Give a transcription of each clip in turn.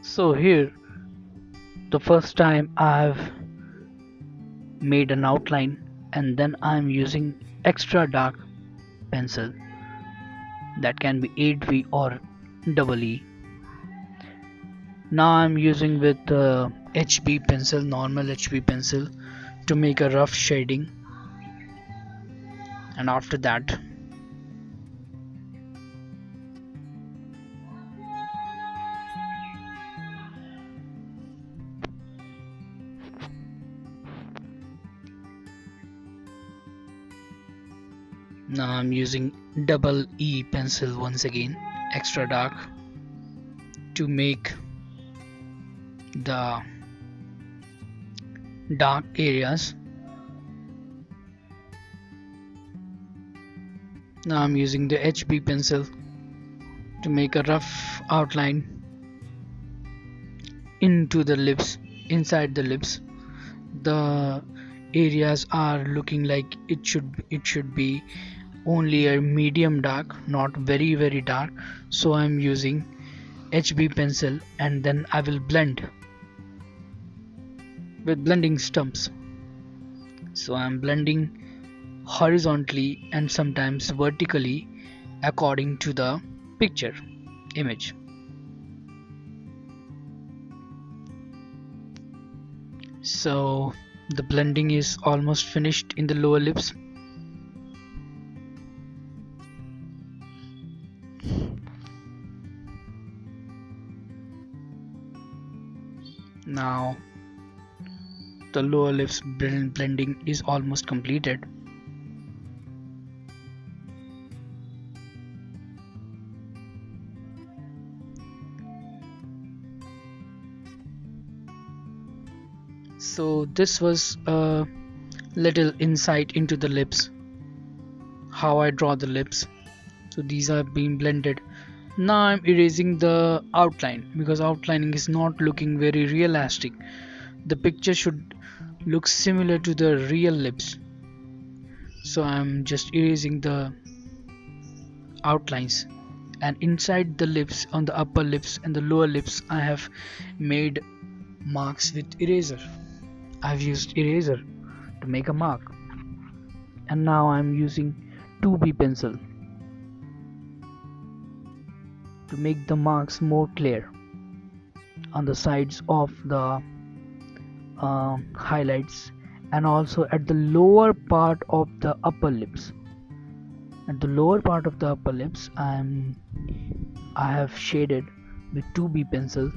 So here, the first time I've made an outline, and then I'm using extra dark pencil, that can be 8V or double E. Now I'm using with HB pencil, normal HB pencil, to make a rough shading, and after that now I'm using double E pencil once again, extra dark, to make the dark areas. Now I'm using the HB pencil to make a rough outline into the lips, inside the lips. The areas are looking like it should be only a medium dark, not very dark. So I'm using HB pencil, and then I will blend with blending stumps. So I'm blending horizontally and sometimes vertically according to the picture image. So the blending is almost finished in the lower lips. Now the lower lips blending is almost completed. So this was a little insight into the lips, how I draw the lips. So these are being blended. Now I'm erasing the outline because outlining is not looking very realistic. The picture should look similar to the real lips. So I'm just erasing the outlines, and inside the lips, on the upper lips and the lower lips, I have made marks with eraser. I've used eraser to make a mark, and now I'm using 2B pencil to make the marks more clear on the sides of the highlights, and also at the lower part of the upper lips. At the lower part of the upper lips, I have shaded with 2B pencil.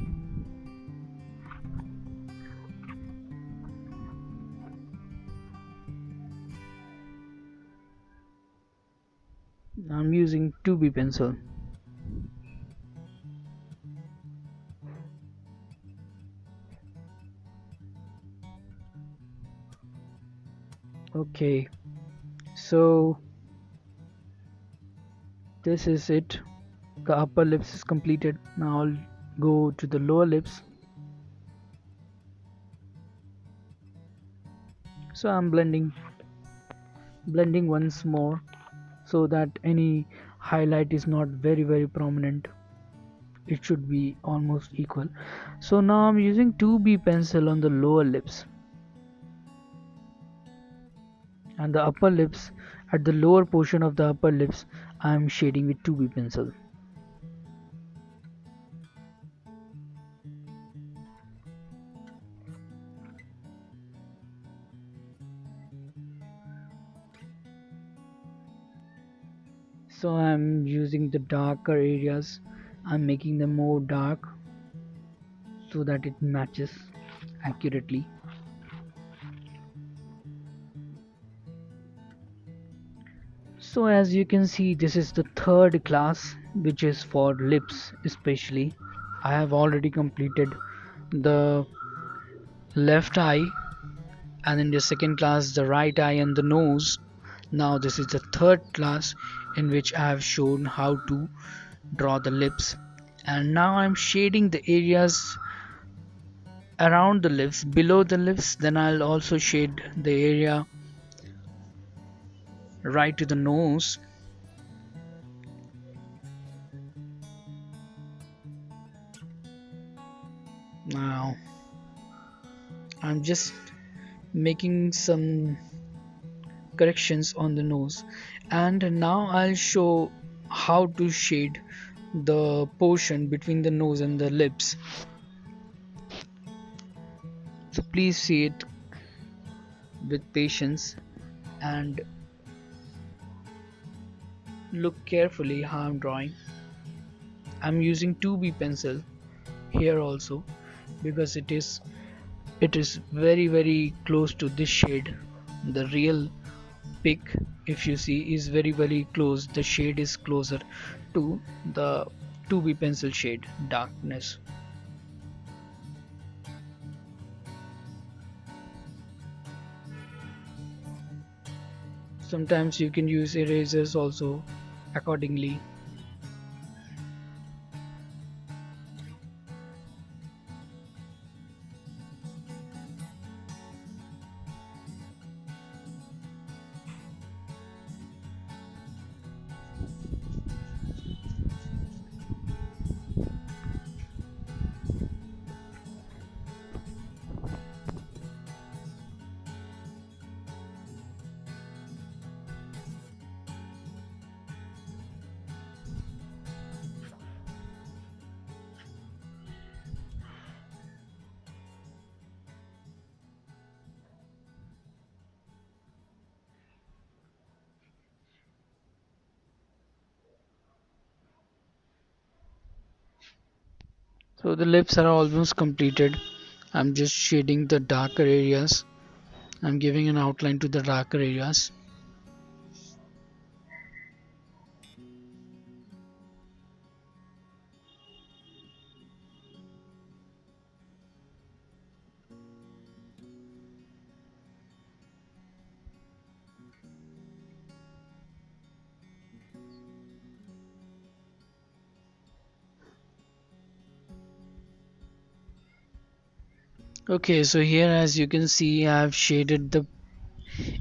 I'm using 2B pencil. Okay, so this is it. The upper lips is completed. Now I'll go to the lower lips. So I'm blending once more so that any highlight is not very prominent. It should be almost equal. So now I'm using 2B pencil on the lower lips, and the upper lips, at the lower portion of the upper lips, I'm shading with 2B pencil. So I'm using the darker areas, I'm making them more dark so that it matches accurately. So as you can see, this is the third class, which is for lips especially. I have already completed the left eye, and in the second class the right eye and the nose. Now this is the third class in which I have shown how to draw the lips, and now I'm shading the areas around the lips, below the lips. Then I'll also shade the area right to the nose. Now I'm just making some corrections on the nose, and now I'll show how to shade the portion between the nose and the lips. So please see it with patience and look carefully how I'm drawing. I'm using 2B pencil here also because it is very very close to this shade. The real pic, if you see, is very close. The shade is closer to the 2B pencil shade darkness. Sometimes you can use erasers also accordingly. So the lips are almost completed. I'm just shading the darker areas. I'm giving an outline to the darker areas. Okay, so here as you can see, I've shaded the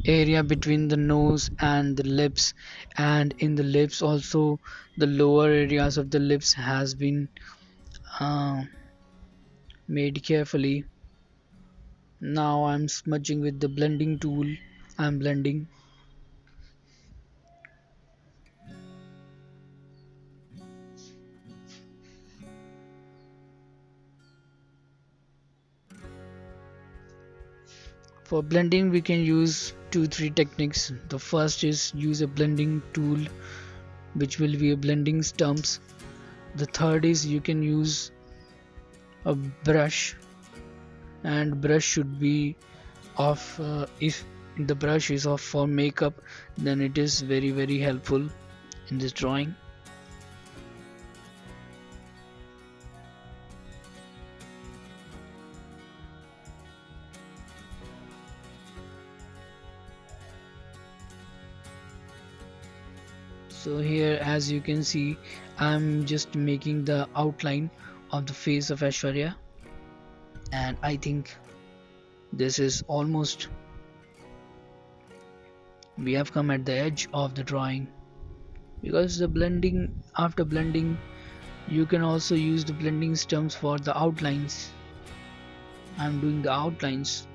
area between the nose and the lips, and in the lips also the lower areas of the lips has been uh, made carefully. Now I'm smudging with the blending tool. I'm blending. For blending we can use two three techniques. The first is use a blending tool which will be a blending stumps. The third is you can use a brush, and brush should be off. If the brush is off for makeup, then it is very helpful in this drawing. So here as you can see, I'm just making the outline of the face of Aishwarya, and I think this is almost, we have come at the edge of the drawing. Because the blending, after blending, you can also use the blending stumps for the outlines. I'm doing the outlines.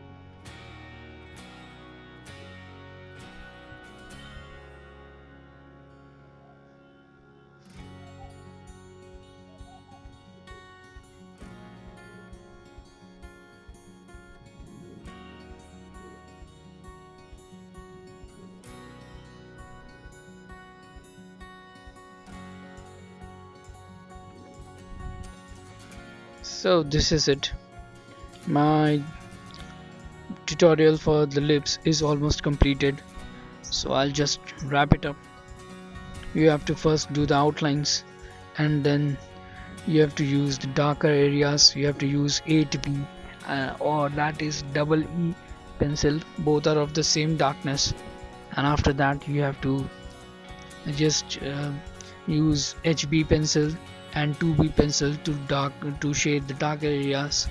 So this is it. My tutorial for the lips is almost completed. So I'll just wrap it up. You have to first do the outlines, and then you have to use the darker areas. You have to use 8B, or that is double E pencil. Both are of the same darkness, and after that you have to just use HB pencil and 2B pencil to shade the darker areas.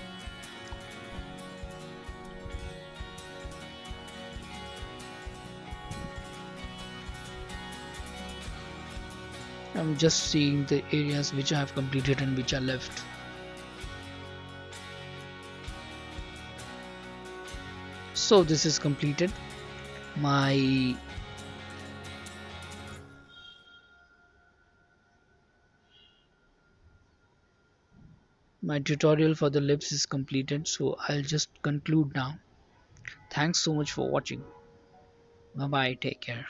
I'm just seeing the areas which I have completed and which are left. So this is completed. My my tutorial for the lips is completed, so I'll just conclude now. Thanks so much for watching. Bye bye, take care.